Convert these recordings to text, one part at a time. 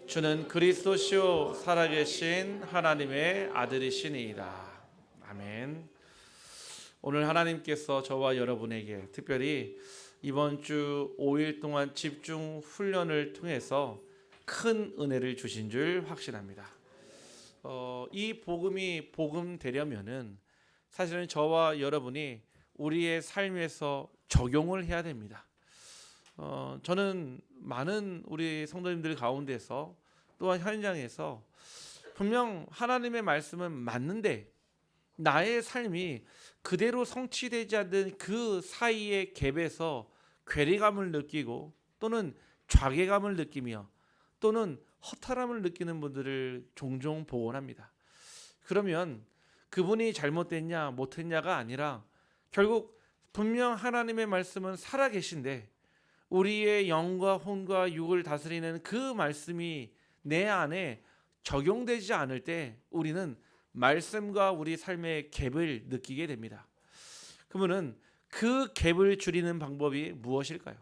주는 그리스도시요 살아계신 하나님의 아들이시니이다. 아멘. 오늘 하나님께서 저와 여러분에게 특별히 이번 주 5일 동안 집중 훈련을 통해서 큰 은혜를 주신 줄 확신합니다. 이 복음이 복음되려면은 사실은 저와 여러분이 우리의 삶에서 적용을 해야 됩니다. 저는 많은 우리 성도님들 가운데서 또한 현장에서 분명 하나님의 말씀은 맞는데 나의 삶이 그대로 성취되지 않는 그 사이의 갭에서 괴리감을 느끼고 또는 좌괴감을 느끼며 또는 허탈함을 느끼는 분들을 종종 보곤 합니다. 그러면 그분이 잘못됐냐 못했냐가 아니라 결국 분명 하나님의 말씀은 살아계신데 우리의 영과 혼과 육을 다스리는 그 말씀이 내 안에 적용되지 않을 때 우리는 말씀과 우리 삶의 갭을 느끼게 됩니다. 그러면 그 갭을 줄이는 방법이 무엇일까요?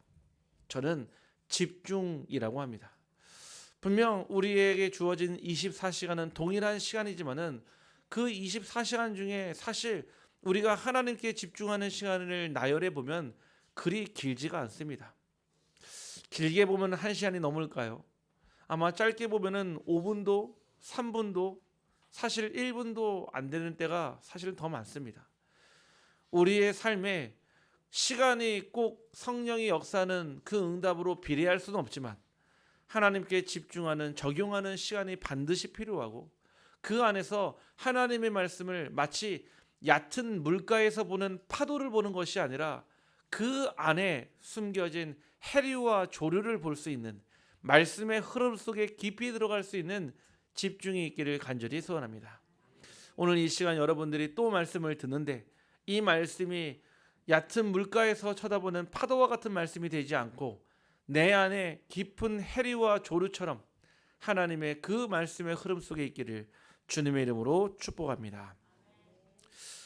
저는 집중이라고 합니다. 분명 우리에게 주어진 24시간은 동일한 시간이지만은 그 24시간 중에 사실 우리가 하나님께 집중하는 시간을 나열해 보면 그리 길지가 않습니다. 길게 보면 1시간이 넘을까요? 아마 짧게 보면은 5분도 3분도 사실 1분도 안 되는 때가 사실 더 많습니다. 우리의 삶에 시간이 꼭 성령의 역사는 그 응답으로 비례할 수는 없지만 하나님께 집중하는 적용하는 시간이 반드시 필요하고 그 안에서 하나님의 말씀을 마치 얕은 물가에서 보는 파도를 보는 것이 아니라 그 안에 숨겨진 해류와 조류를 볼 수 있는 말씀의 흐름 속에 깊이 들어갈 수 있는 집중이 있기를 간절히 소원합니다. 오늘 이 시간 여러분들이 또 말씀을 듣는데 이 말씀이 얕은 물가에서 쳐다보는 파도와 같은 말씀이 되지 않고 내 안에 깊은 해류와 조류처럼 하나님의 그 말씀의 흐름 속에 있기를 주님의 이름으로 축복합니다.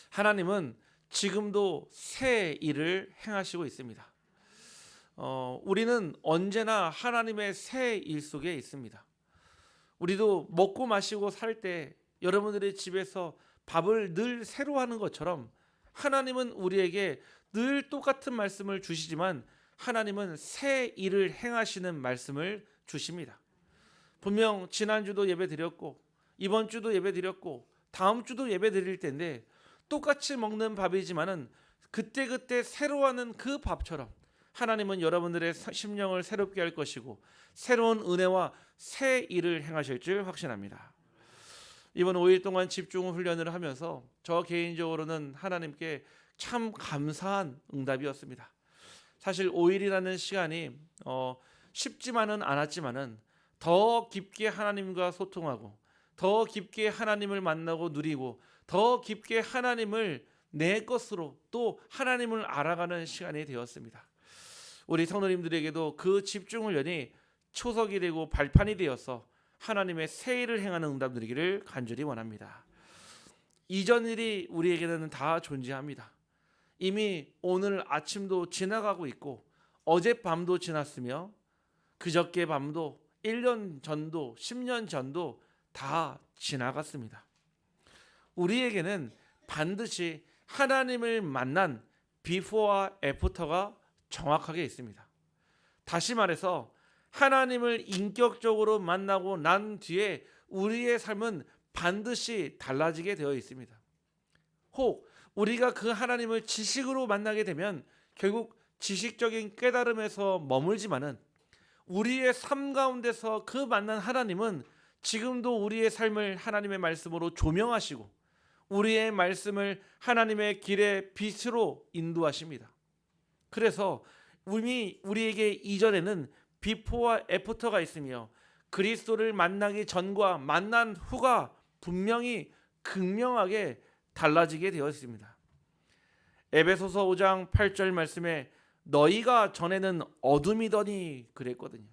하나님은 지금도 새 일을 행하시고 있습니다. 우리는 언제나 하나님의 새 일 속에 있습니다. 우리도 먹고 마시고 살 때 여러분들의 집에서 밥을 늘 새로 하는 것처럼 하나님은 우리에게 늘 똑같은 말씀을 주시지만 하나님은 새 일을 행하시는 말씀을 주십니다. 분명 지난주도 예배 드렸고 이번 주도 예배 드렸고 다음 주도 예배 드릴 텐데 똑같이 먹는 밥이지만은 그때그때 새로 하는 그 밥처럼 하나님은 여러분들의 심령을 새롭게 할 것이고 새로운 은혜와 새 일을 행하실 줄 확신합니다. 이번 5일 동안 집중 훈련을 하면서 저 개인적으로는 하나님께 참 감사한 응답이었습니다. 사실 5일이라는 시간이 쉽지만은 않았지만은 더 깊게 하나님과 소통하고 더 깊게 하나님을 만나고 누리고 더 깊게 하나님을 내 것으로 또 하나님을 알아가는 시간이 되었습니다. 우리 성도님들에게도 그 집중 훈련이 초석이 되고 발판이 되어서 하나님의 새 일을 행하는 응답 누리기를 간절히 원합니다. 이전 일이 우리에게는 다 존재합니다. 이미 오늘 아침도 지나가고 있고 어젯밤도 지났으며 그저께 밤도 1년 전도 10년 전도 다 지나갔습니다. 우리에게는 반드시 하나님을 만난 비포와 애프터가 정확하게 있습니다. 다시 말해서 하나님을 인격적으로 만나고 난 뒤에 우리의 삶은 반드시 달라지게 되어 있습니다. 혹 우리가 그 하나님을 지식으로 만나게 되면 결국 지식적인 깨달음에서 머물지만은 우리의 삶 가운데서 그 만난 하나님은 지금도 우리의 삶을 하나님의 말씀으로 조명하시고 우리의 말씀을 하나님의 길의 빛으로 인도하십니다. 그래서 이미 우리에게 이전에는 비포와 애프터가 있으며 그리스도를 만나기 전과 만난 후가 분명히 극명하게 달라지게 되어 있습니다. 에베소서 5장 8절 말씀에 너희가 전에는 어둠이더니 그랬거든요.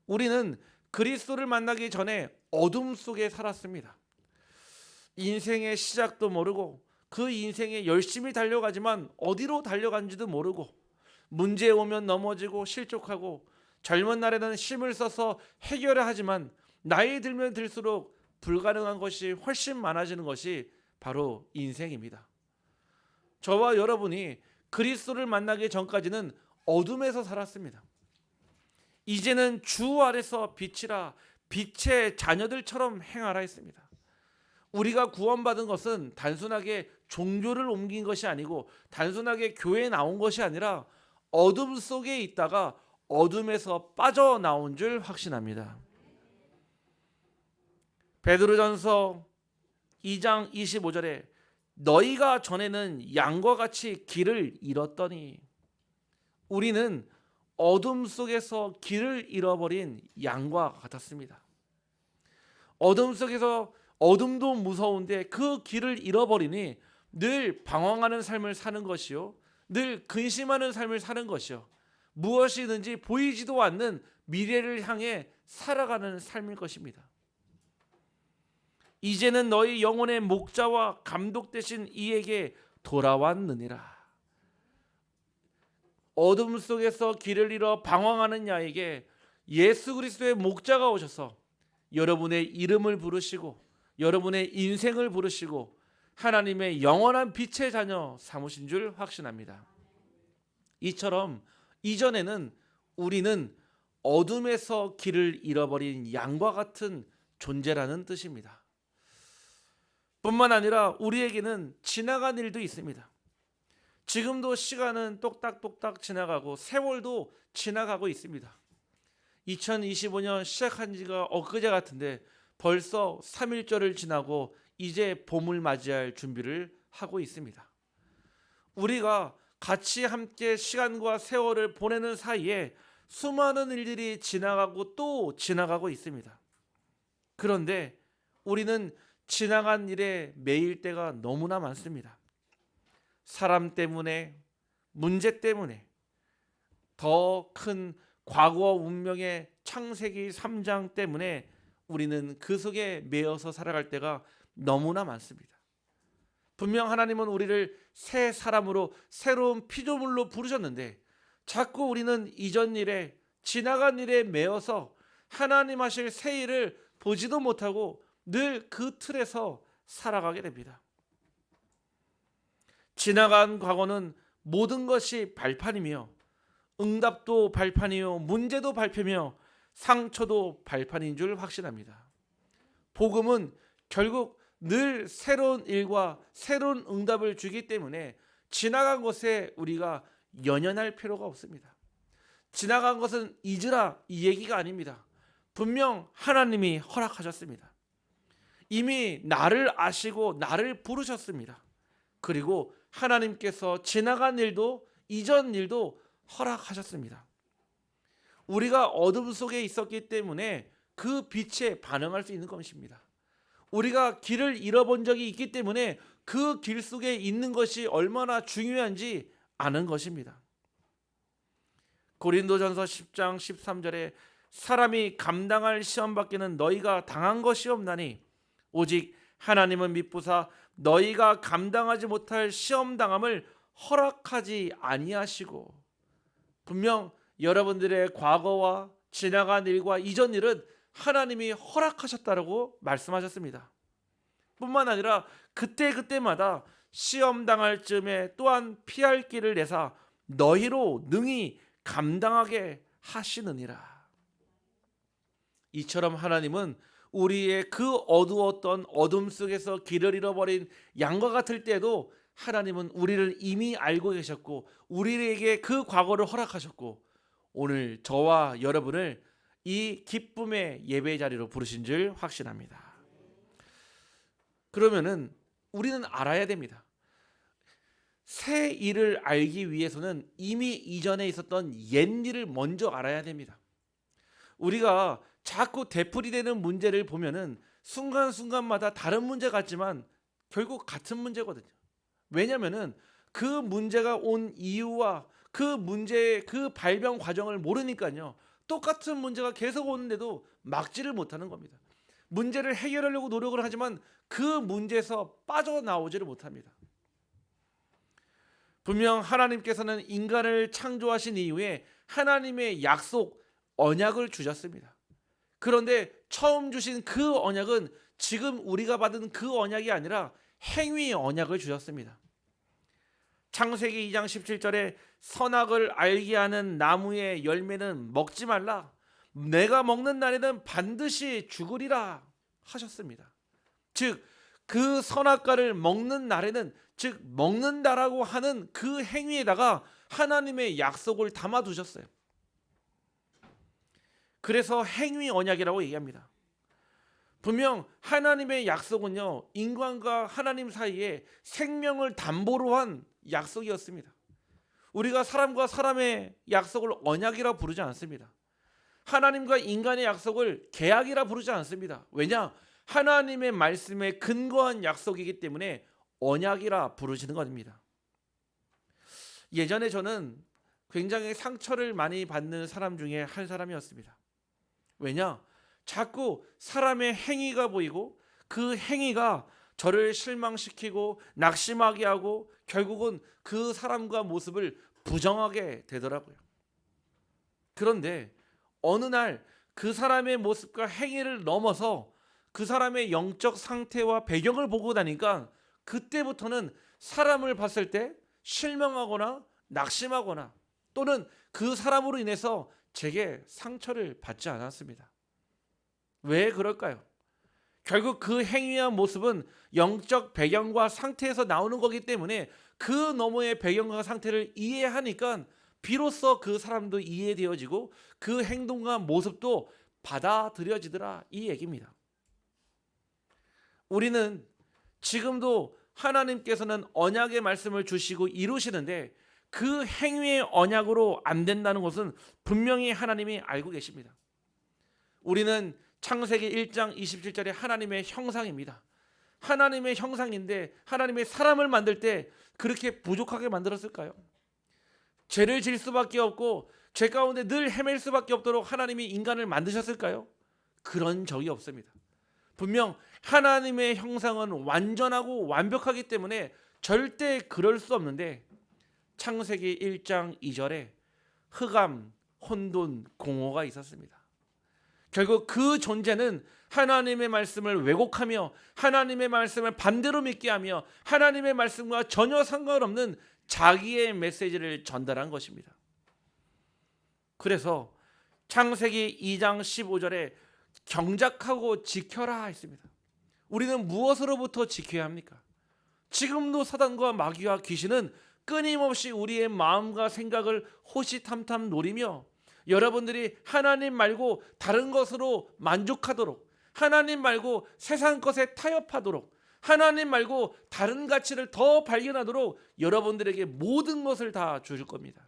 우리는 그리스도를 만나기 전에 어둠 속에 살았습니다. 인생의 시작도 모르고 그 인생에 열심히 달려가지만 어디로 달려간지도 모르고 문제 오면 넘어지고 실족하고 젊은 날에는 힘을 써서 해결을 하지만 나이 들면 들수록 불가능한 것이 훨씬 많아지는 것이 바로 인생입니다. 저와 여러분이 그리스도를 만나기 전까지는 어둠에서 살았습니다. 이제는 주 아래서 빛이라 빛의 자녀들처럼 행하라 했습니다. 우리가 구원받은 것은 단순하게 종교를 옮긴 것이 아니고 단순하게 교회에 나온 것이 아니라 어둠 속에 있다가 어둠에서 빠져나온 줄 확신합니다. 베드로전서 2장 25절에 너희가 전에는 양과 같이 길을 잃었더니, 우리는 어둠 속에서 길을 잃어버린 양과 같았습니다. 어둠 속에서 어둠도 무서운데 그 길을 잃어버리니 늘 방황하는 삶을 사는 것이요, 늘 근심하는 삶을 사는 것이요, 무엇이든지 보이지도 않는 미래를 향해 살아가는 삶일 것입니다. 이제는 너희 영혼의 목자와 감독 되신 이에게 돌아왔느니라. 어둠 속에서 길을 잃어 방황하는 야에게 예수 그리스도의 목자가 오셔서 여러분의 이름을 부르시고 여러분의 인생을 부르시고 하나님의 영원한 빛의 자녀 삼으신 줄 확신합니다. 이처럼 이전에는 우리는 어둠에서 길을 잃어버린 양과 같은 존재라는 뜻입니다. 뿐만 아니라 우리에게는 지나간 일도 있습니다. 지금도 시간은 똑딱똑딱 지나가고 세월도 지나가고 있습니다. 2025년 시작한 지가 엊그제 같은데 벌써 3일절을 지나고 이제 봄을 맞이할 준비를 하고 있습니다. 우리가 같이 함께 시간과 세월을 보내는 사이에 수많은 일들이 지나가고 또 지나가고 있습니다. 그런데 우리는 지나간 일에 매일 때가 너무나 많습니다. 사람 때문에, 문제 때문에, 더 큰 과거 운명의 창세기 3장 때문에 우리는 그 속에 매여서 살아갈 때가 너무나 많습니다. 분명 하나님은 우리를 새 사람으로 새로운 피조물로 부르셨는데 자꾸 우리는 이전 일에, 지나간 일에 매여서 하나님 하실 새 일을 보지도 못하고 늘 그 틀에서 살아가게 됩니다. 지나간 과거는 모든 것이 발판이며 응답도 발판이요 문제도 발표며 상처도 발판인 줄 확신합니다. 복음은 결국 늘 새로운 일과 새로운 응답을 주기 때문에 지나간 것에 우리가 연연할 필요가 없습니다. 지나간 것은 잊으라 이 얘기가 아닙니다. 분명 하나님이 허락하셨습니다. 이미 나를 아시고 나를 부르셨습니다. 그리고 하나님께서 지나간 일도 이전 일도 허락하셨습니다. 우리가 어둠 속에 있었기 때문에 그 빛에 반응할 수 있는 것입니다. 우리가 길을 잃어본 적이 있기 때문에 그 길 속에 있는 것이 얼마나 중요한지 아는 것입니다. 고린도전서 10장 13절에 사람이 감당할 시험 밖에는 너희가 당한 것이 없나니 오직 하나님은 미쁘사 너희가 감당하지 못할 시험 당함을 허락하지 아니하시고, 분명 여러분들의 과거와 지나간 일과 이전 일은 하나님이 허락하셨다라고 말씀하셨습니다. 뿐만 아니라 그때마다 시험 당할 즈음에 또한 피할 길을 내사 너희로 능히 감당하게 하시느니라. 이처럼 하나님은 우리의 그 어두웠던 어둠 속에서 길을 잃어버린 양과 같을 때도 하나님은 우리를 이미 알고 계셨고 우리에게 그 과거를 허락하셨고 오늘 저와 여러분을 이 기쁨의 예배 자리로 부르신 줄 확신합니다. 그러면은 우리는 알아야 됩니다. 새 일을 알기 위해서는 이미 이전에 있었던 옛 일을 먼저 알아야 됩니다. 우리가 자꾸 되풀이되는 문제를 보면은 순간순간마다 다른 문제 같지만 결국 같은 문제거든요. 왜냐면은 그 문제가 온 이유와 그 문제의 그 발병 과정을 모르니까요. 똑같은 문제가 계속 오는데도 막지를 못하는 겁니다. 문제를 해결하려고 노력을 하지만 그 문제에서 빠져나오지를 못합니다. 분명 하나님께서는 인간을 창조하신 이후에 하나님의 약속, 언약을 주셨습니다. 그런데 처음 주신 그 언약은 지금 우리가 받은 그 언약이 아니라 행위의 언약을 주셨습니다. 창세기 2장 17절에 선악을 알게 하는 나무의 열매는 먹지 말라. 내가 먹는 날에는 반드시 죽으리라 하셨습니다. 즉 그 선악과를 먹는 날에는, 즉 먹는다라고 하는 그 행위에다가 하나님의 약속을 담아 두셨어요. 그래서 행위 언약이라고 얘기합니다. 분명 하나님의 약속은요, 인간과 하나님 사이에 생명을 담보로 한 약속이었습니다. 우리가 사람과 사람의 약속을 언약이라 부르지 않습니다. 하나님과 인간의 약속을 계약이라 부르지 않습니다. 왜냐? 하나님의 말씀에 근거한 약속이기 때문에 언약이라 부르시는 겁니다. 예전에 저는 굉장히 상처를 많이 받는 사람 중에 한 사람이었습니다. 왜냐? 자꾸 사람의 행위가 보이고 그 행위가 저를 실망시키고 낙심하게 하고 결국은 그 사람과 모습을 부정하게 되더라고요. 그런데 어느 날 그 사람의 모습과 행위를 넘어서 그 사람의 영적 상태와 배경을 보고 나니까 그때부터는 사람을 봤을 때 실망하거나 낙심하거나 또는 그 사람으로 인해서 제게 상처를 받지 않았습니다. 왜 그럴까요? 결국 그 행위와 모습은 영적 배경과 상태에서 나오는 거기 때문에 그 너머의 배경과 상태를 이해하니까 비로소 그 사람도 이해되어지고 그 행동과 모습도 받아들여지더라, 이 얘기입니다. 우리는 지금도 하나님께서는 언약의 말씀을 주시고 이루시는데 그 행위의 언약으로 안 된다는 것은 분명히 하나님이 알고 계십니다. 우리는 창세기 1장 27절에 하나님의 형상입니다. 하나님의 형상인데 하나님의 사람을 만들 때 그렇게 부족하게 만들었을까요? 죄를 질 수밖에 없고 죄 가운데 늘 헤맬 수밖에 없도록 하나님이 인간을 만드셨을까요? 그런 적이 없습니다. 분명 하나님의 형상은 완전하고 완벽하기 때문에 절대 그럴 수 없는데 창세기 1장 2절에 흑암, 혼돈, 공허가 있었습니다. 결국 그 존재는 하나님의 말씀을 왜곡하며 하나님의 말씀을 반대로 믿게 하며 하나님의 말씀과 전혀 상관없는 자기의 메시지를 전달한 것입니다. 그래서 창세기 2장 15절에 경작하고 지켜라 했습니다. 우리는 무엇으로부터 지켜야 합니까? 지금도 사단과 마귀와 귀신은 끊임없이 우리의 마음과 생각을 호시탐탐 노리며 여러분들이 하나님 말고 다른 것으로 만족하도록, 하나님 말고 세상 것에 타협하도록, 하나님 말고 다른 가치를 더 발견하도록 여러분들에게 모든 것을 다 주실 겁니다.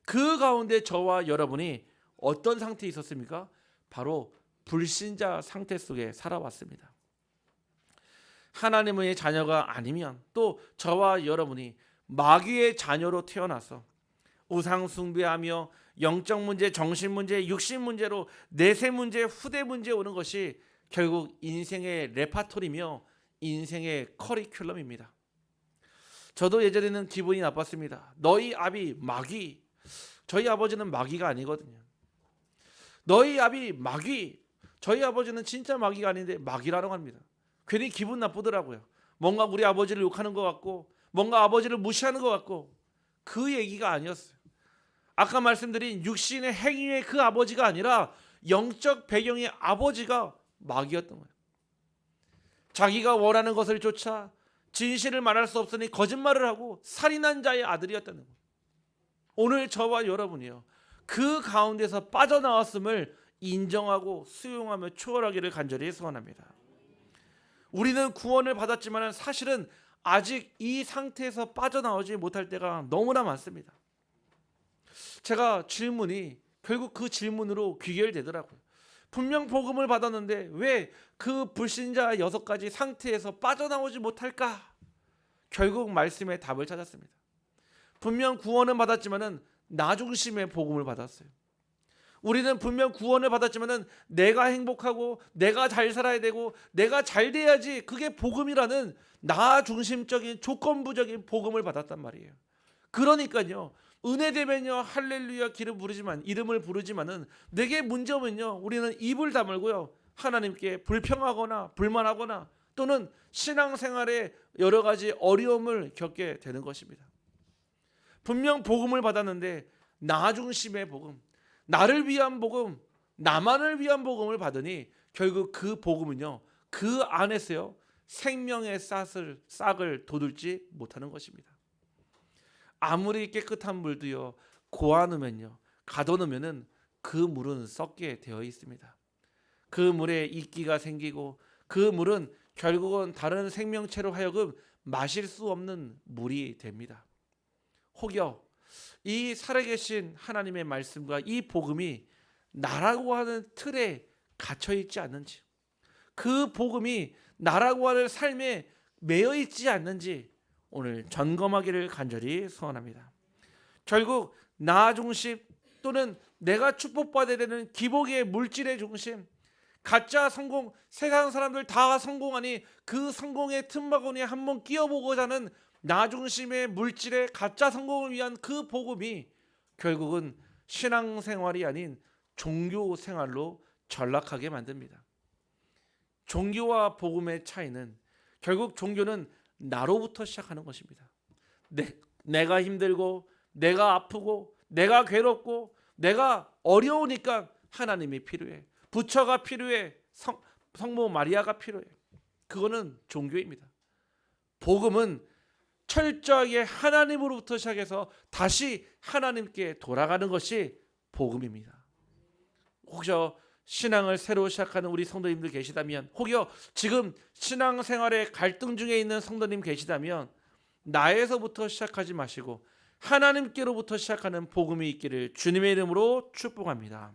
그 가운데 저와 여러분이 어떤 상태에 있었습니까? 바로 불신자 상태 속에 살아왔습니다. 하나님의 자녀가 아니면 또 저와 여러분이 마귀의 자녀로 태어나서 우상 숭배하며 영적 문제, 정신 문제, 육신 문제로 내세 문제, 후대 문제 오는 것이 결국 인생의 레파토리며 인생의 커리큘럼입니다. 저도 예전에는 기분이 나빴습니다. 너희 아비 마귀. 저희 아버지는 마귀가 아니거든요. 너희 아비 마귀. 저희 아버지는 진짜 마귀가 아닌데 마귀라고 합니다. 괜히 기분 나쁘더라고요. 뭔가 우리 아버지를 욕하는 것 같고 뭔가 아버지를 무시하는 것 같고 그 얘기가 아니었어요. 아까 말씀드린 육신의 행위의 그 아버지가 아니라 영적 배경의 아버지가 마귀였던 거예요. 자기가 원하는 것을 쫓아 진실을 말할 수 없으니 거짓말을 하고 살인한 자의 아들이었다는 거예요. 오늘 저와 여러분이요, 그 가운데서 빠져나왔음을 인정하고 수용하며 초월하기를 간절히 소원합니다. 우리는 구원을 받았지만 사실은 아직 이 상태에서 빠져나오지 못할 때가 너무나 많습니다. 제가 질문이 결국 그 질문으로 귀결되더라고요. 분명 복음을 받았는데 왜 그 불신자 6가지 상태에서 빠져나오지 못할까? 결국 말씀의 답을 찾았습니다. 분명 구원은 받았지만은 나 중심의 복음을 받았어요. 우리는 분명 구원을 받았지만은 내가 행복하고 내가 잘 살아야 되고 내가 잘 돼야지, 그게 복음이라는 나 중심적인 조건부적인 복음을 받았단 말이에요. 그러니까요, 은혜되면요 할렐루야 이름을 부르지만은 내게 문제 오면요 우리는 입을 다물고요 하나님께 불평하거나 불만하거나 또는 신앙생활에 여러 가지 어려움을 겪게 되는 것입니다. 분명 복음을 받았는데 나 중심의 복음, 나를 위한 복음, 나만을 위한 복음을 받으니 결국 그 복음은요 그 안에서요 생명의 싹을 돋을지 못하는 것입니다. 아무리 깨끗한 물도요 고아놓으면요 가둬놓으면은 그 물은 썩게 되어 있습니다. 그 물에 이끼가 생기고 그 물은 결국은 다른 생명체로 하여금 마실 수 없는 물이 됩니다. 혹여 이 살아계신 하나님의 말씀과 이 복음이 나라고 하는 틀에 갇혀 있지 않는지, 그 복음이 나라고 하는 삶에 매여 있지 않는지 오늘 점검하기를 간절히 소원합니다. 결국 나 중심 또는 내가 축복받아야 되는 기복의 물질의 중심, 가짜 성공, 세상 사람들 다 성공하니 그 성공의 틈바구니에 한번 끼어보고자 하는 나 중심의 물질의 가짜 성공을 위한 그 복음이 결국은 신앙생활이 아닌 종교생활로 전락하게 만듭니다. 종교와 복음의 차이는 결국 종교는 나로부터 시작하는 것입니다. 내가 힘들고 내가 아프고 내가 괴롭고 내가 어려우니까 하나님이 필요해. 부처가 필요해. 성모 마리아가 필요해. 그거는 종교입니다. 복음은 철저하게 하나님으로부터 시작해서 다시 하나님께 돌아가는 것이 복음입니다. 혹여 신앙을 새로 시작하는 우리 성도님들 계시다면, 혹여 지금 신앙생활에 갈등 중에 있는 성도님 계시다면 나에서부터 시작하지 마시고 하나님께로부터 시작하는 복음이 있기를 주님의 이름으로 축복합니다.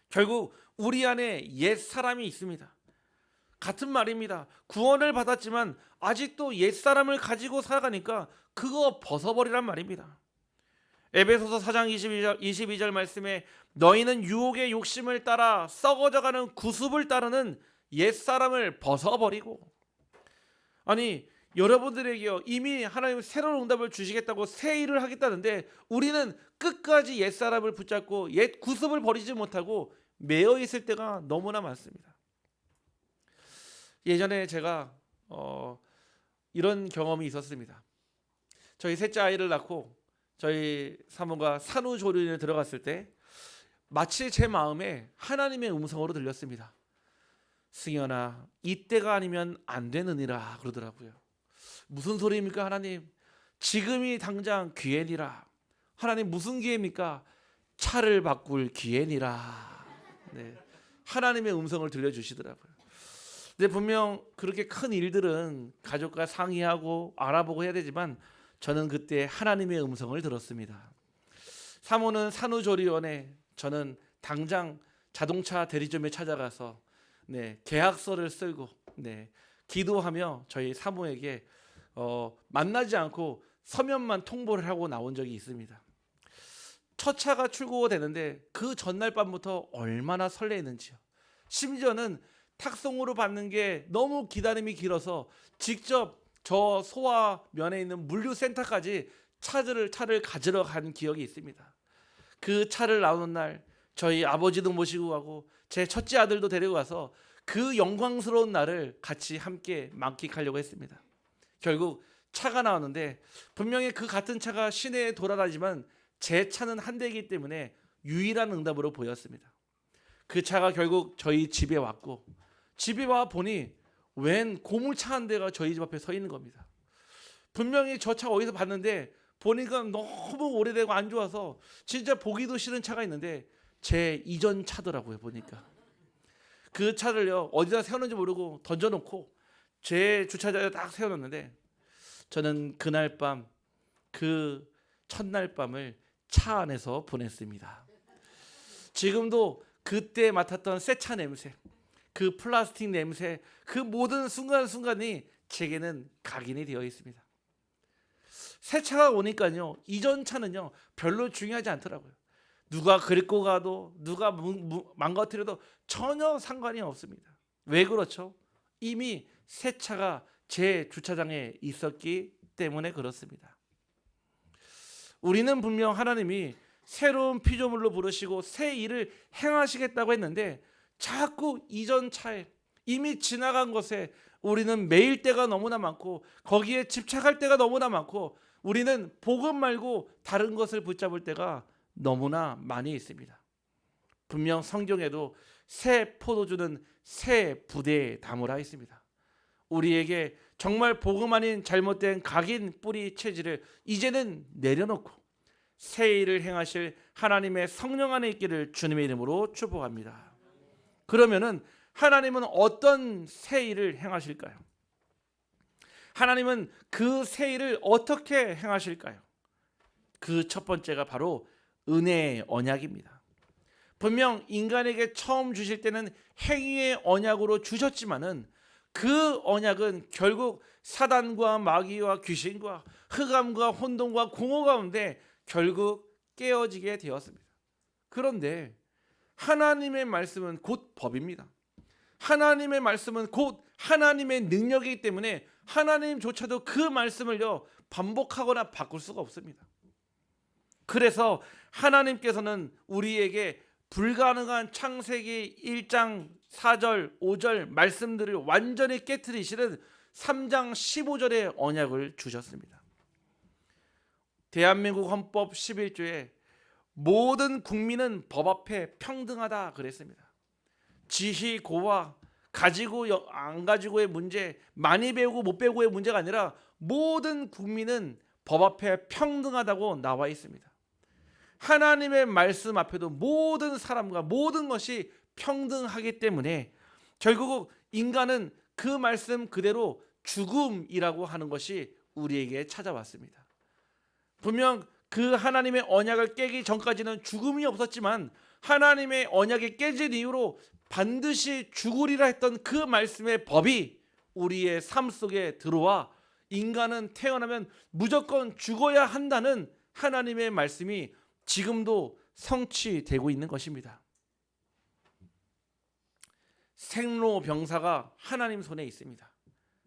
결국 우리 안에 옛 사람이 있습니다. 같은 말입니다. 구원을 받았지만 아직도 옛 사람을 가지고 살아가니까 그거 벗어버리란 말입니다. 에베소서 4장 22절 말씀에 너희는 유혹의 욕심을 따라 썩어져가는 구습을 따르는 옛 사람을 벗어버리고, 아니 여러분들에게요 이미 하나님 새로운 응답을 주시겠다고 새 일을 하겠다는데 우리는 끝까지 옛 사람을 붙잡고 옛 구습을 버리지 못하고 매여 있을 때가 너무나 많습니다. 예전에 제가 이런 경험이 있었습니다. 저희 셋째 아이를 낳고 저희 사모가 산후조리원에 들어갔을 때 마치 제 마음에 하나님의 음성으로 들렸습니다. 승현아, 이때가 아니면 안 되느니라 그러더라고요. 무슨 소리입니까 하나님? 지금이 당장 기회니라. 하나님 무슨 기회입니까? 차를 바꿀 기회니라. 네, 하나님의 음성을 들려주시더라고요. 근데 분명 그렇게 큰 일들은 가족과 상의하고 알아보고 해야 되지만 저는 그때 하나님의 음성을 들었습니다. 사모는 산후조리원에, 저는 당장 자동차 대리점에 찾아가서 계약서를 쓰고 기도하며 저희 사모에게 만나지 않고 서면만 통보를 하고 나온 적이 있습니다. 첫 차가 출고가 되는데 그 전날 밤부터 얼마나 설레는지요. 심지어는 탁송으로 받는 게 너무 기다림이 길어서 직접 저 소화면에 있는 물류센터까지 차를 가지러 간 기억이 있습니다. 그 차를 나오는 날 저희 아버지도 모시고 가고 제 첫째 아들도 데리고 가서 그 영광스러운 날을 같이 함께 만끽하려고 했습니다. 결국 차가 나왔는데 분명히 그 같은 차가 시내에 돌아다니지만 제 차는 한 대이기 때문에 유일한 응답으로 보였습니다. 그 차가 결국 저희 집에 왔고, 집에 와 보니 웬 고물차 한 대가 저희 집 앞에 서 있는 겁니다. 분명히 저 차 어디서 봤는데 보니까 너무 오래되고 안 좋아서 진짜 보기도 싫은 차가 있는데 제 이전 차더라고요. 보니까 그 차를요 어디다 세웠는지 모르고 던져놓고 제 주차장에 딱 세워놨는데 저는 그날 밤, 그 첫날 밤을 차 안에서 보냈습니다. 지금도 그때 맡았던 새 차 냄새, 그 플라스틱 냄새, 그 모든 순간순간이 제게는 각인이 되어 있습니다. 새 차가 오니까요 이전 차는요 별로 중요하지 않더라고요. 누가 긁고 가도 누가 망가뜨려도 전혀 상관이 없습니다. 왜 그렇죠? 이미 새 차가 제 주차장에 있었기 때문에 그렇습니다. 우리는 분명 하나님이 새로운 피조물로 부르시고 새 일을 행하시겠다고 했는데 자꾸 이전 차에 이미 지나간 것에 우리는 매일 때가 너무나 많고 거기에 집착할 때가 너무나 많고 우리는 복음 말고 다른 것을 붙잡을 때가 너무나 많이 있습니다. 분명 성경에도 새 포도주는 새 부대에 담으라 있습니다. 우리에게 정말 복음 아닌 잘못된 각인 뿌리 체질을 이제는 내려놓고 새 일을 행하실 하나님의 성령 안에 있기를 주님의 이름으로 축복합니다. 그러면은 하나님은 어떤 새 일을 행하실까요? 하나님은 그 새 일을 어떻게 행하실까요? 그 첫 번째가 바로 은혜의 언약입니다. 분명 인간에게 처음 주실 때는 행위의 언약으로 주셨지만은 그 언약은 결국 사단과 마귀와 귀신과 흑암과 혼돈과 공허 가운데 결국 깨어지게 되었습니다. 그런데 하나님의 말씀은 곧 법입니다. 하나님의 말씀은 곧 하나님의 능력이기 때문에 하나님조차도 그 말씀을요 반복하거나 바꿀 수가 없습니다. 그래서 하나님께서는 우리에게 불가능한 창세기 1장 4절 5절 말씀들을 완전히 깨트리시는 3장 15절의 언약을 주셨습니다. 대한민국 헌법 11조에 모든 국민은 법 앞에 평등하다 그랬습니다. 지희고와 가지고 안 가지고의 문제, 많이 배우고 못 배우고의 문제가 아니라 모든 국민은 법 앞에 평등하다고 나와 있습니다. 하나님의 말씀 앞에도 모든 사람과 모든 것이 평등하기 때문에 결국 인간은 그 말씀 그대로 죽음이라고 하는 것이 우리에게 찾아왔습니다. 분명 그 하나님의 언약을 깨기 전까지는 죽음이 없었지만 하나님의 언약이 깨진 이후로 반드시 죽으리라 했던 그 말씀의 법이 우리의 삶 속에 들어와 인간은 태어나면 무조건 죽어야 한다는 하나님의 말씀이 지금도 성취되고 있는 것입니다. 생로병사가 하나님 손에 있습니다.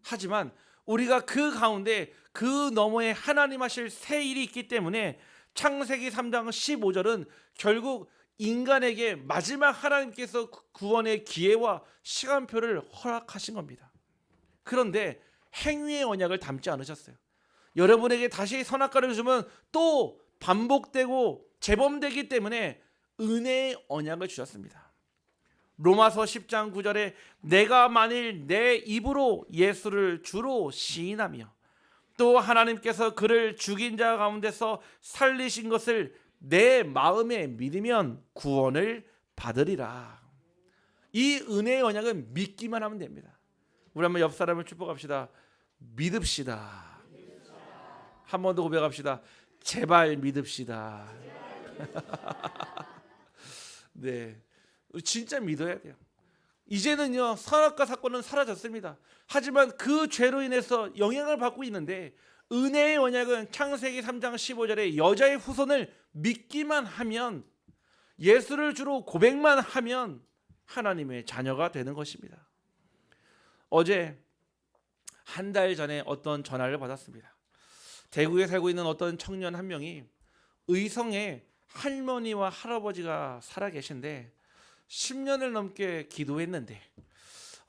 하지만 우리가 그 가운데 그 너머에 하나님 하실 새 일이 있기 때문에 창세기 3장 15절은 결국 인간에게 마지막 하나님께서 구원의 기회와 시간표를 허락하신 겁니다. 그런데 행위의 언약을 담지 않으셨어요. 여러분에게 다시 선악과를 주면 또 반복되고 재범되기 때문에 은혜의 언약을 주셨습니다. 로마서 10장 9절에 내가 만일 내 입으로 예수를 주로 시인하며 또 하나님께서 그를 죽인 자 가운데서 살리신 것을 내 마음에 믿으면 구원을 받으리라. 이 은혜의 언약은 믿기만 하면 됩니다. 우리 한번 옆 사람을 축복합시다. 믿읍시다. 한 번 더 고백합시다. 제발 믿읍시다. 네, 진짜 믿어야 돼요. 이제는요 선악과 사건은 사라졌습니다. 하지만 그 죄로 인해서 영향을 받고 있는데 은혜의 언약은 창세기 3장 15절에 여자의 후손을 믿기만 하면 예수를 주로 고백만 하면 하나님의 자녀가 되는 것입니다. 어제 한 달 전에 어떤 전화를 받았습니다. 대구에 살고 있는 어떤 청년 한 명이 의성에 할머니와 할아버지가 살아 계신데 10년을 넘게 기도했는데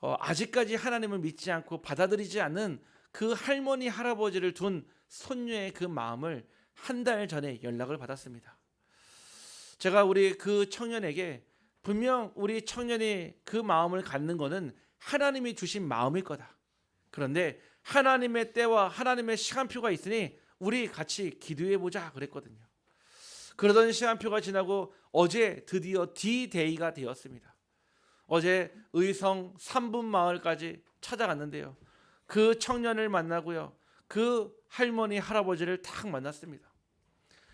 아직까지 하나님을 믿지 않고 받아들이지 않는 그 할머니 할아버지를 둔 손녀의 그 마음을 한 달 전에 연락을 받았습니다. 제가 우리 그 청년에게 분명 우리 청년이 그 마음을 갖는 것은 하나님이 주신 마음일 거다. 그런데 하나님의 때와 하나님의 시간표가 있으니 우리 같이 기도해 보자 그랬거든요. 그러던 시간표가 지나고 어제 드디어 D-Day가 되었습니다. 어제 의성 3분 마을까지 찾아갔는데요. 그 청년을 만나고요. 그 할머니 할아버지를 딱 만났습니다.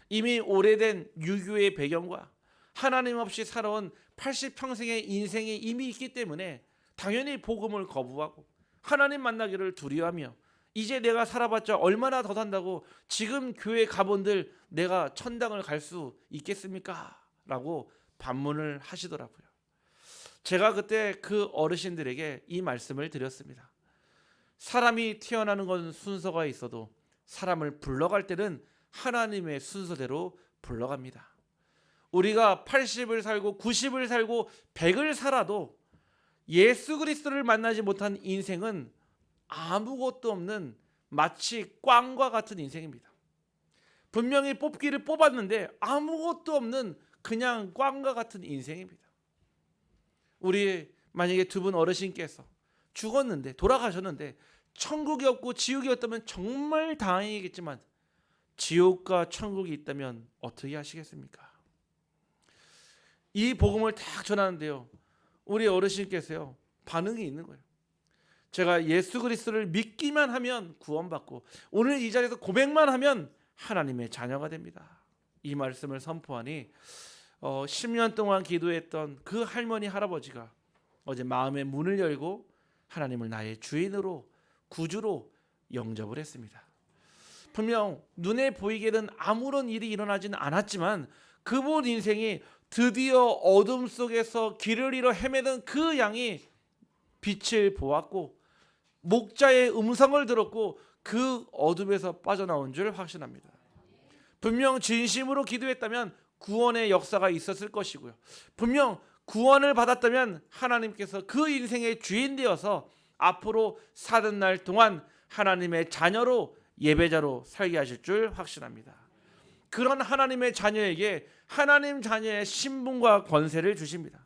이미 오래된 유교의 배경과 하나님 없이 살아온 80평생의 인생이 이미 있기 때문에 당연히 복음을 거부하고 하나님 만나기를 두려워하며 이제 내가 살아봤자 얼마나 더 산다고 지금 교회 가본들 내가 천당을 갈 수 있겠습니까? 라고 반문을 하시더라고요. 제가 그때 그 어르신들에게 이 말씀을 드렸습니다. 사람이 태어나는 건 순서가 있어도 사람을 불러갈 때는 하나님의 순서대로 불러갑니다. 우리가 80을 살고 90을 살고 100을 살아도 예수 그리스도를 만나지 못한 인생은 아무것도 없는 마치 꽝과 같은 인생입니다. 분명히 뽑기를 뽑았는데 아무것도 없는 그냥 꽝과 같은 인생입니다. 우리 만약에 두 분 어르신께서 죽었는데 돌아가셨는데 천국이 없고 지옥이 없다면 정말 다행이겠지만 지옥과 천국이 있다면 어떻게 하시겠습니까? 이 복음을 딱 전하는데요, 우리 어르신께서요 반응이 있는 거예요. 제가 예수 그리스도를 믿기만 하면 구원받고 오늘 이 자리에서 고백만 하면 하나님의 자녀가 됩니다. 이 말씀을 선포하니 10년 동안 기도했던 그 할머니 할아버지가 어제 마음의 문을 열고 하나님을 나의 주인으로 구주로 영접을 했습니다. 분명 눈에 보이게는 아무런 일이 일어나지는 않았지만 그분 인생이 드디어 어둠 속에서 길을 잃어 헤매던 그 양이 빛을 보았고 목자의 음성을 들었고 그 어둠에서 빠져나온 줄 확신합니다. 분명 진심으로 기도했다면 구원의 역사가 있었을 것이고요. 분명 구원을 받았다면 하나님께서 그 인생의 주인 되어서 앞으로 사는 날 동안 하나님의 자녀로 예배자로 살게 하실 줄 확신합니다. 그런 하나님의 자녀에게 하나님 자녀의 신분과 권세를 주십니다.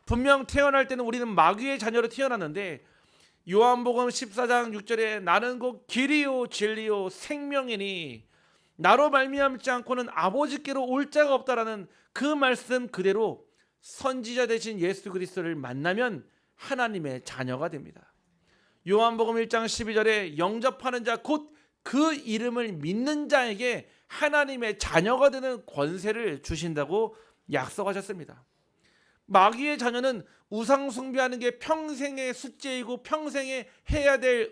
분명 태어날 때는 우리는 마귀의 자녀로 태어났는데 요한복음 14장 6절에 나는 곧 길이요 진리요 생명이니 나로 말미암지 않고는 아버지께로 올 자가 없다라는 그 말씀 그대로 선지자 되신 예수 그리스도를 만나면 하나님의 자녀가 됩니다. 요한복음 1장 12절에 영접하는 자 곧 그 이름을 믿는 자에게 하나님의 자녀가 되는 권세를 주신다고 약속하셨습니다. 마귀의 자녀는 우상 숭배하는 게 평생의 숙제이고 평생에 해야 될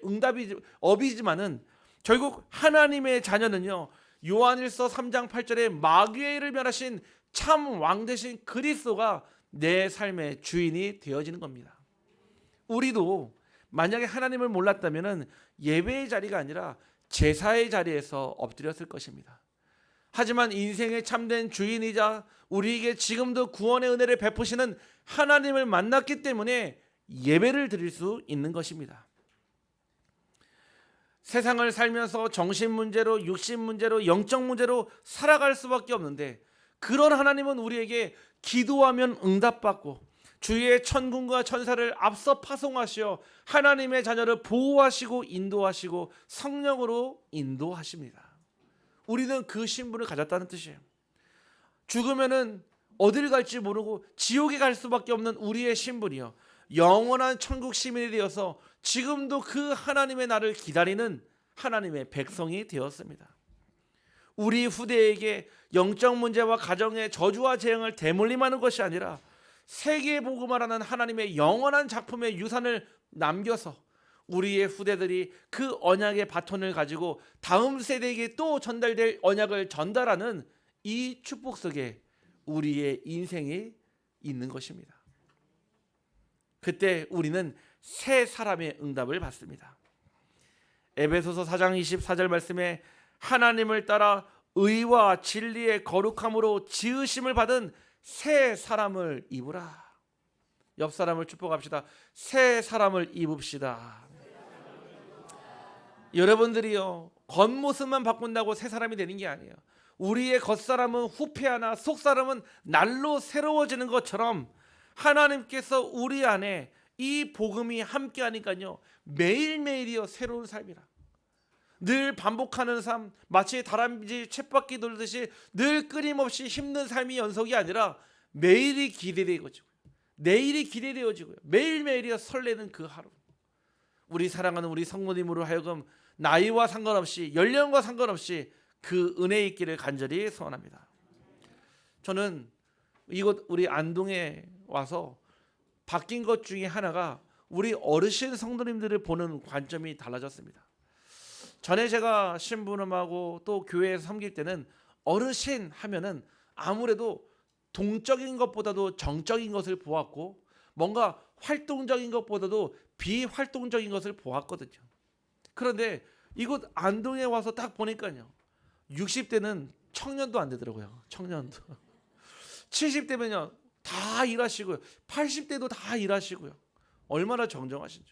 업이지만은 결국 하나님의 자녀는요, 요한일서 3장 8절에 마귀의 일을 멸하신 참 왕 되신 그리스도가 내 삶의 주인이 되어지는 겁니다. 우리도 만약에 하나님을 몰랐다면 예배의 자리가 아니라 제사의 자리에서 엎드렸을 것입니다. 하지만 인생의 참된 주인이자 우리에게 지금도 구원의 은혜를 베푸시는 하나님을 만났기 때문에 예배를 드릴 수 있는 것입니다. 세상을 살면서 정신 문제로 육신 문제로 영적 문제로 살아갈 수밖에 없는데 그런 하나님은 우리에게 기도하면 응답받고 주의 천군과 천사를 앞서 파송하시어 하나님의 자녀를 보호하시고 인도하시고 성령으로 인도하십니다. 우리는 그 신분을 가졌다는 뜻이에요. 죽으면은 어딜 갈지 모르고 지옥에 갈 수밖에 없는 우리의 신분이요, 영원한 천국 시민이 되어서 지금도 그 하나님의 나를 기다리는 하나님의 백성이 되었습니다. 우리 후대에게 영적 문제와 가정의 저주와 재앙을 대물림하는 것이 아니라 세계 복음화라는 하나님의 영원한 작품의 유산을 남겨서 우리의 후대들이 그 언약의 바톤을 가지고 다음 세대에게 또 전달될 언약을 전달하는 이 축복 속에 우리의 인생이 있는 것입니다. 그때 우리는 새 사람의 응답을 받습니다. 에베소서 4장 24절 말씀에 하나님을 따라 의와 진리의 거룩함으로 지으심을 받은 새 사람을 입으라. 옆 사람을 축복합시다. 새 사람을 입읍시다. 여러분들이요, 겉모습만 바꾼다고 새 사람이 되는 게 아니에요. 우리의 겉사람은 후패하나 속사람은 날로 새로워지는 것처럼 하나님께서 우리 안에 이 복음이 함께하니까요, 매일매일이요 새로운 삶이라. 늘 반복하는 삶, 마치 다람쥐 쳇바퀴 돌듯이 늘 끊임없이 힘든 삶이 연속이 아니라 매일이 기대되어지고 내일이 기대되어지고요, 매일매일이 설레는 그 하루. 우리 사랑하는 우리 성모님으로 하여금 나이와 상관없이 연령과 상관없이 그 은혜 있기를 간절히 소원합니다. 저는 이곳 우리 안동에 와서 바뀐 것 중에 하나가 우리 어르신 성도님들을 보는 관점이 달라졌습니다. 전에 제가 신부름하고 또 교회에서 섬길 때는 어르신 하면은 아무래도 동적인 것보다도 정적인 것을 보았고 뭔가 활동적인 것보다도 비활동적인 것을 보았거든요. 그런데 이곳 안동에 와서 딱 보니까요, 60대는 청년도 안 되더라고요. 청년도. 70대면요 다 일하시고요. 80대도 다 일하시고요. 얼마나 정정하신지.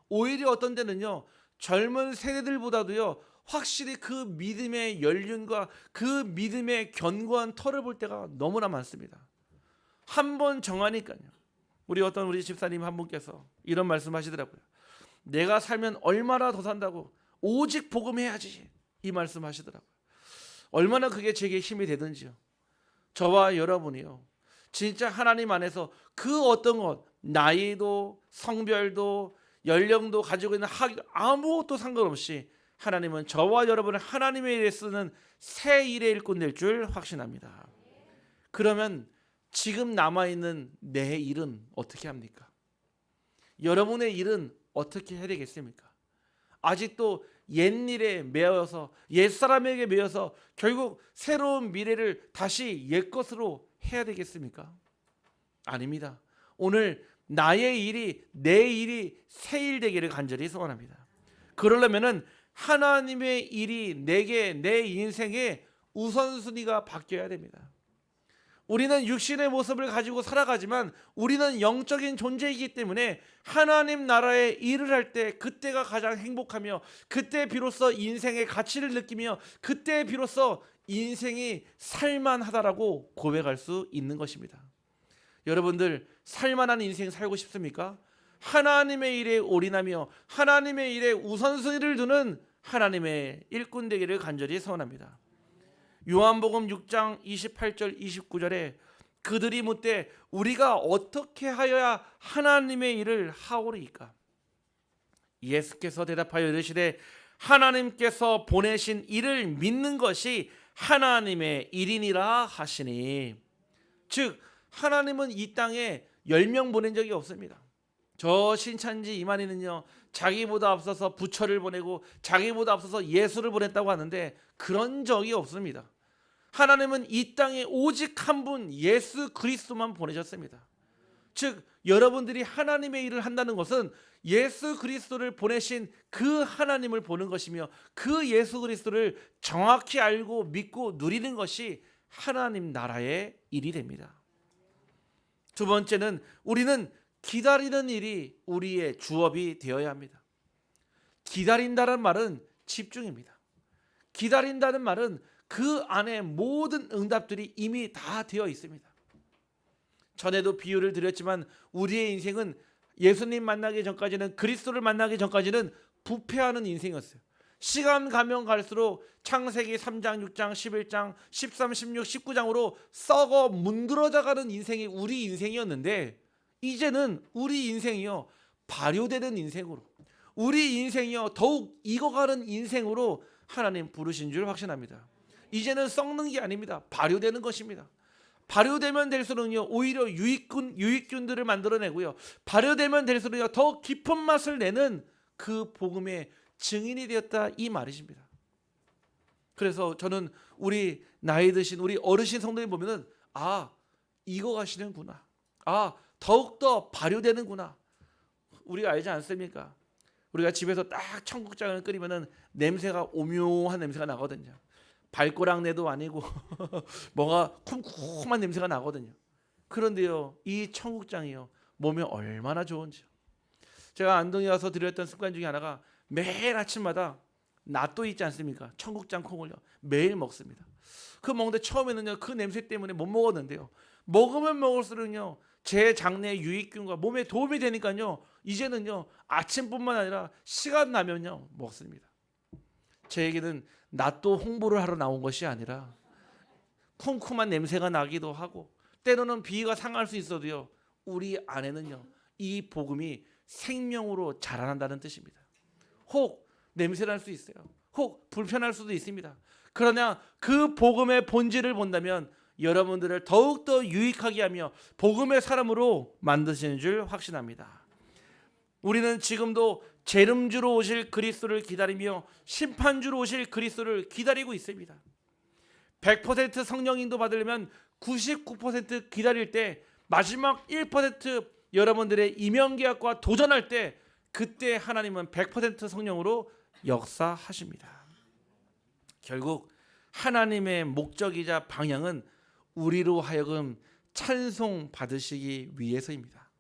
오히려 어떤 데는요 젊은 세대들보다도요 확실히 그 믿음의 연륜과 그 믿음의 견고한 터를 볼 때가 너무나 많습니다. 한 번 정하니까요. 우리 집사님 한 분께서 이런 말씀하시더라고요. 내가 살면 얼마나 더 산다고, 오직 복음해야지, 이 말씀하시더라고요. 얼마나 그게 제게 힘이 되든지요. 저와 여러분이요 진짜 하나님 안에서 그 어떤 것, 나이도 성별도 연령도 가지고 있는 아무것도 상관없이 하나님은 저와 여러분을 하나님의 일에 쓰는 새 일의 일꾼 될 줄 확신합니다. 그러면 지금 남아있는 내 일은 어떻게 합니까? 여러분의 일은 어떻게 해야 되겠습니까? 아직도 옛일에 매여서 옛사람에게 매여서 결국 새로운 미래를 다시 옛것으로 해야 되겠습니까? 아닙니다. 오늘 나의 일이, 내 일이 새 일 되기를 간절히 소원합니다. 그러려면은 하나님의 일이 내게, 내 인생의 우선순위가 바뀌어야 됩니다. 우리는 육신의 모습을 가지고 살아가지만 우리는 영적인 존재이기 때문에 하나님 나라의 일을 할 때 그때가 가장 행복하며, 그때 비로소 인생의 가치를 느끼며, 그때 비로소 인생이 살만하다라고 고백할 수 있는 것입니다. 여러분들 살만한 인생 살고 싶습니까? 하나님의 일에 올인하며 하나님의 일에 우선순위를 두는 하나님의 일꾼 되기를 간절히 소원합니다. 요한복음 6장 28절 29절에 그들이 묻되 우리가 어떻게 하여야 하나님의 일을 하오리이까? 예수께서 대답하여 이르시되 하나님께서 보내신 이를 믿는 것이 하나님의 일이니라 하시니. 즉 하나님은 이 땅에 10명 보낸 적이 없습니다. 저 신천지 이만희는요 자기보다 앞서서 부처를 보내고 자기보다 앞서서 예수를 보냈다고 하는데 그런 적이 없습니다. 하나님은 이 땅에 오직 한 분 예수 그리스도만 보내셨습니다. 즉 여러분들이 하나님의 일을 한다는 것은 예수 그리스도를 보내신 그 하나님을 보는 것이며 그 예수 그리스도를 정확히 알고 믿고 누리는 것이 하나님 나라의 일이 됩니다. 두 번째는 우리는 기다리는 일이 우리의 주업이 되어야 합니다. 기다린다는 말은 집중입니다. 기다린다는 말은 그 안에 모든 응답들이 이미 다 되어 있습니다. 전에도 비유를 드렸지만 우리의 인생은 예수님 만나기 전까지는, 그리스도를 만나기 전까지는 부패하는 인생이었어요. 시간 가면 갈수록 창세기 3장, 6장, 11장, 13, 16, 19장으로 썩어 문드러져가는 인생이 우리 인생이었는데 이제는 우리 인생이요 발효되는 인생으로, 우리 인생이요 더욱 익어가는 인생으로 하나님 부르신 줄 확신합니다. 이제는 썩는 게 아닙니다. 발효되는 것입니다. 발효되면 될수록요 오히려 유익균들을 만들어내고요, 발효되면 될수록요 더 깊은 맛을 내는 그 복음의 증인이 되었다, 이 말이십니다. 그래서 저는 우리 나이 드신 우리 어르신 성도님 보면은 익어가시는구나, 더욱더 발효되는구나. 우리가 알지 않습니까? 우리가 집에서 딱 청국장을 끓이면은 냄새가 오묘한 냄새가 나거든요. 발꼬락내도 아니고 뭐가 쿰쿰한 냄새가 나거든요. 그런데요 이 청국장이요 몸에 얼마나 좋은지요. 제가 안동에 와서 드렸던 습관 중에 하나가 매일 아침마다 낫또 있지 않습니까? 청국장 콩을요 매일 먹습니다. 그 먹는데 처음에는요 그 냄새 때문에 못 먹었는데요, 먹으면 먹을수록요 제 장내 유익균과 몸에 도움이 되니까요 이제는요 아침뿐만 아니라 시간 나면요 먹습니다. 제 얘기는 낫또 홍보를 하러 나온 것이 아니라 쿰쿰한 냄새가 나기도 하고 때로는 비위가 상할 수 있어도요 우리 안에는요 이 복음이 생명으로 자라난다는 뜻입니다. 혹 냄새날 수 있어요. 혹 불편할 수도 있습니다. 그러나 그 복음의 본질을 본다면 여러분들을 더욱더 유익하게 하며 복음의 사람으로 만드시는 줄 확신합니다. 우리는 지금도 재림주로 오실 그리스도를 기다리며 심판주로 오실 그리스도를 기다리고 있습니다. 100% 성령 인도 받으려면 99% 기다릴 때 마지막 1% 여러분들의 이명계약과 도전할 때 그때 하나님은 100% 성령으로 역사하십니다. 결국 하나님의 목적이자 방향은 우리로 하여금 찬송 받으시기 위해서입니다.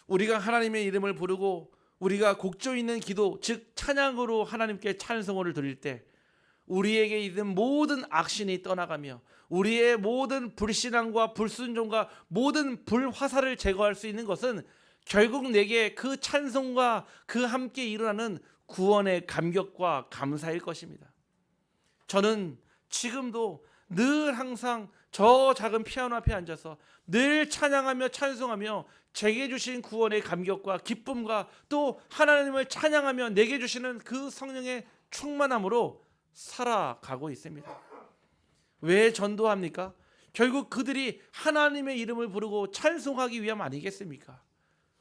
우리가 하나님의 이름을 부르고 우리가 곡조 있는 기도, 즉 찬양으로 하나님께 찬송을 드릴 때 우리에게 있는 모든 악신이 떠나가며 우리의 모든 불신앙과 불순종과 모든 불화살을 제거할 수 있는 것은 결국 내게 그 찬송과 그 함께 일어나는 구원의 감격과 감사일 것입니다. 저는 지금도 늘 항상 저 작은 피아노 앞에 앉아서 늘 찬양하며 찬송하며 제게 주신 구원의 감격과 기쁨과 또 하나님을 찬양하며 내게 주시는 그 성령의 충만함으로 살아가고 있습니다. 왜 전도합니까? 결국 그들이 하나님의 이름을 부르고 찬송하기 위함 아니겠습니까?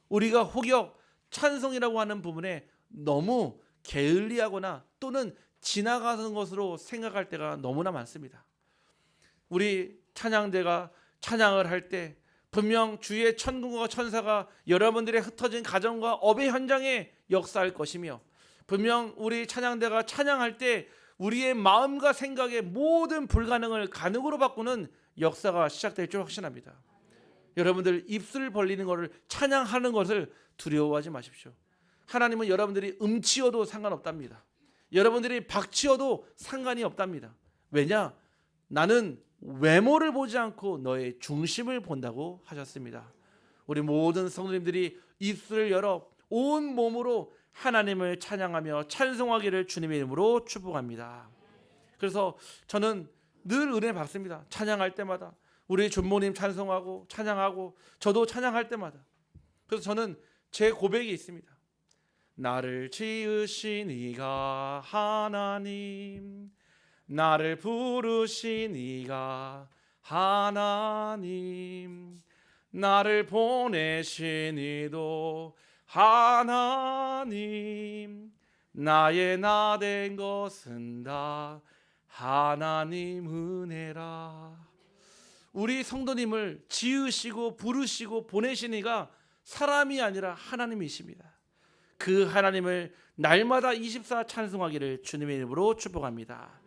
우리가 혹여 찬송이라고 하는 부분에 너무 게을리하거나 또는 지나가는 것으로 생각할 때가 너무나 많습니다. 우리 찬양대가 찬양을 할 때 분명 주의 천군과 천사가 여러분들의 흩어진 가정과 업의 현장에 역사할 것이며 분명 우리 찬양대가 찬양할 때 우리의 마음과 생각의 모든 불가능을 가능으로 바꾸는 역사가 시작될 줄 확신합니다. 여러분들 입술 벌리는 것을 찬양하는 것을 두려워하지 마십시오. 하나님은 여러분들이 음치어도 상관없답니다. 여러분들이 박치어도 상관이 없답니다. 왜냐? 나는 외모를 보지 않고 너의 중심을 본다고 하셨습니다. 우리 모든 성도님들이 입술을 열어 온 몸으로 하나님을 찬양하며 찬송하기를 주님의 이름으로 축복합니다. 그래서 저는 늘 은혜 받습니다. 찬양할 때마다 우리 존모님 찬송하고 찬양하고 저도 찬양할 때마다. 그래서 저는 제 고백이 있습니다. 나를 지으신 이가 하나님, 나를 부르신 이가 하나님, 나를 보내신 이도 하나님, 나의 나 된 것은 다 하나님 은혜라. 우리 성도님을 지으시고 부르시고 보내신 이가 사람이 아니라 하나님이십니다. 그 하나님을 날마다 24 찬송하기를 주님의 이름으로 축복합니다.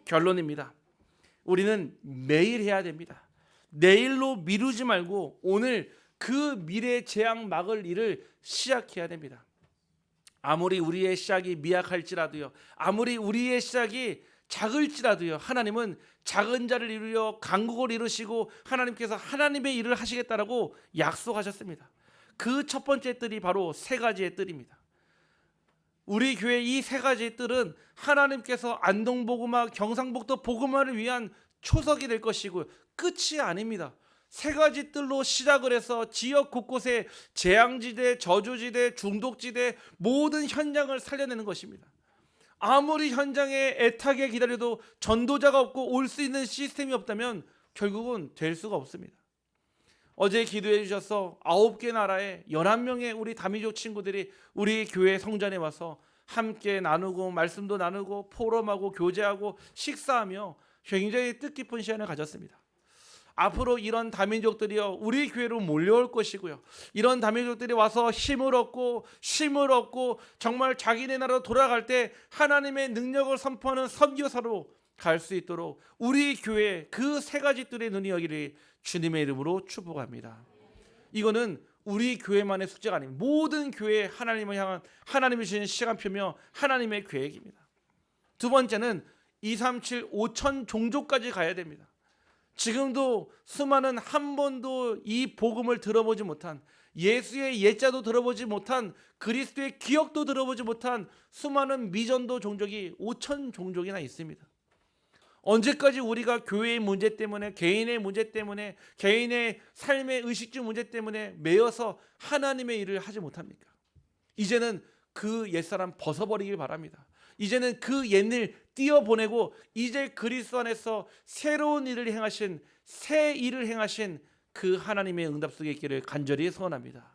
결론입니다. 우리는 매일 해야 됩니다. 내일로 미루지 말고 오늘 그 미래 재앙 막을 일을 시작해야 됩니다. 아무리 우리의 시작이 미약할지라도요, 아무리 우리의 시작이 작을지라도요, 하나님은 작은 자를 이루려 강국을 이루시고 하나님께서 하나님의 일을 하시겠다라고 약속하셨습니다. 그 첫 번째 뜰이 바로 세 가지의 뜰입니다. 우리 교회 이 세 가지의 뜰은 하나님께서 안동복음화, 경상북도 복음화를 위한 초석이 될 것이고 끝이 아닙니다. 세 가지 뜰로 시작을 해서 지역 곳곳에 재앙지대, 저주지대, 중독지대 모든 현장을 살려내는 것입니다. 아무리 현장에 애타게 기다려도 전도자가 없고 올 수 있는 시스템이 없다면 결국은 될 수가 없습니다. 어제 기도해 주셔서 9개 나라에 11명의 우리 다민족 친구들이 우리 교회 성전에 와서 함께 나누고 말씀도 나누고 포럼하고 교제하고 식사하며 굉장히 뜻깊은 시간을 가졌습니다. 앞으로 이런 다민족들이요 우리 교회로 몰려올 것이고요, 이런 다민족들이 와서 힘을 얻고 정말 자기네 나라로 돌아갈 때 하나님의 능력을 선포하는 선교사로 갈 수 있도록 우리 교회 그 세 가지 뜰의 눈이 여기를 주님의 이름으로 축복합니다. 이거는 우리 교회만의 숙제가 아닙니다. 모든 교회 하나님을 향한 하나님이 주신 시간표며 하나님의 계획입니다. 두 번째는 237 5천 종족까지 가야 됩니다. 지금도 수많은 한 번도 이 복음을 들어보지 못한, 예수의 예자도 들어보지 못한, 그리스도의 기억도 들어보지 못한 수많은 미전도 종족이 5천 종족이나 있습니다. 언제까지 우리가 교회의 문제 때문에, 개인의 문제 때문에, 개인의 삶의 의식주 문제 때문에 매여서 하나님의 일을 하지 못합니까? 이제는 그 옛사람 벗어버리길 바랍니다. 이제는 그 옛일 띄어보내고 이제 그리스도 안에서 새로운 일을 행하신, 새 일을 행하신 그 하나님의 응답 속에 있기를 간절히 소원합니다.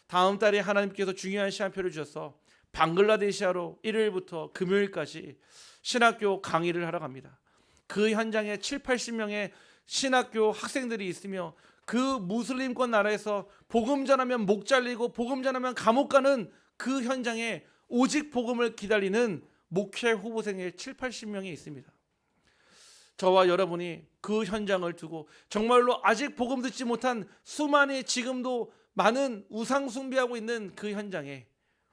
다음 달에 하나님께서 중요한 시간표를 주셔서 방글라데시아로 일요일부터 금요일까지 신학교 강의를 하러 갑니다. 그 현장에 7, 80명의 신학교 학생들이 있으며 그 무슬림권 나라에서 복음 전하면 목 잘리고 복음 전하면 감옥 가는 그 현장에 오직 복음을 기다리는 목회 후보생이 7, 80명이 있습니다. 저와 여러분이 그 현장을 두고 정말로 아직 복음 듣지 못한 수많은 지금도 많은 우상 숭배하고 있는 그 현장에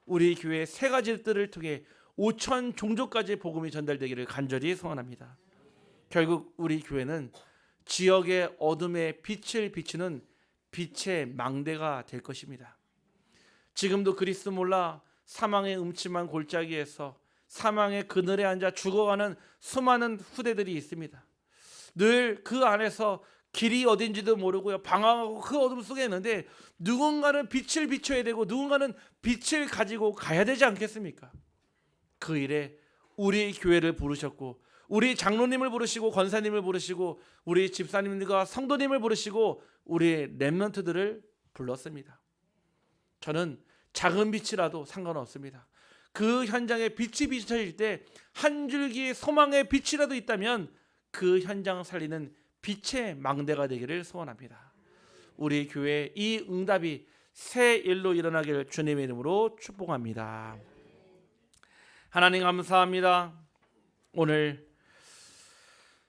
우리 교회 세 가지 뜰을 통해 5천 종족까지 복음이 전달되기를 간절히 소원합니다. 결국 우리 교회는 지역의 어둠에 빛을 비추는 빛의 망대가 될 것입니다. 지금도 그리스도 몰라 사망의 음침한 골짜기에서 사망의 그늘에 앉아 죽어가는 수많은 후대들이 있습니다. 늘 그 안에서 길이 어딘지도 모르고요, 방황하고 그 어둠 속에 있는데 누군가는 빛을 비춰야 되고 누군가는 빛을 가지고 가야 되지 않겠습니까? 그 일에 우리 교회를 부르셨고 우리 장로님을 부르시고 권사님을 부르시고 우리 집사님들과 성도님을 부르시고 우리 렘넌트들을 불렀습니다. 저는 작은 빛이라도 상관없습니다. 그 현장에 빛이 비춰질 때 한 줄기 소망의 빛이라도 있다면 그 현장을 살리는 빛의 망대가 되기를 소원합니다. 우리 교회 이 응답이 새 일로 일어나기를 주님의 이름으로 축복합니다. 하나님 감사합니다. 오늘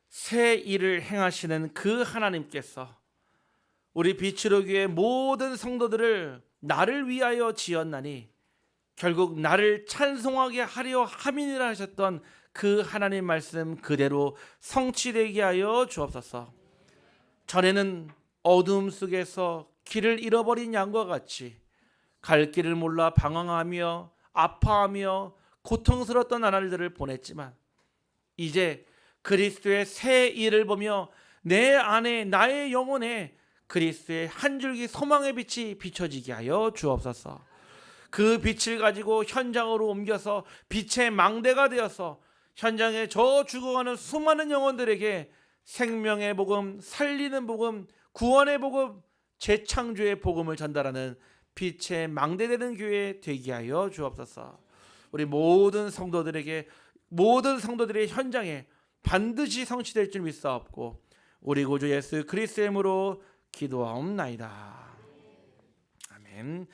새 일을 행하시는 그 하나님께서 우리 빛으로 교회 모든 성도들을 나를 위하여 지었나니 결국 나를 찬송하게 하려 함이니라 하셨던 그 하나님 말씀 그대로 성취되게 하여 주옵소서. 전에는 어둠 속에서 길을 잃어버린 양과 같이 갈 길을 몰라 방황하며 아파하며 고통스러웠던 나날들을 보냈지만 이제 그리스도의 새 일을 보며 내 안에 나의 영혼에 그리스도의 한 줄기 소망의 빛이 비춰지게 하여 주옵소서. 그 빛을 가지고 현장으로 옮겨서 빛의 망대가 되어서 현장에 저 죽어가는 수많은 영혼들에게 생명의 복음, 살리는 복음, 구원의 복음, 재창조의 복음을 전달하는 빛의 망대되는 교회 되게 하여 주옵소서. 우리 모든 성도들에게 모든 성도들의 현장에 반드시 성취될 줄 믿사옵고 우리 구주 예수 그리스도의 이름으로 기도하옵나이다. 아멘.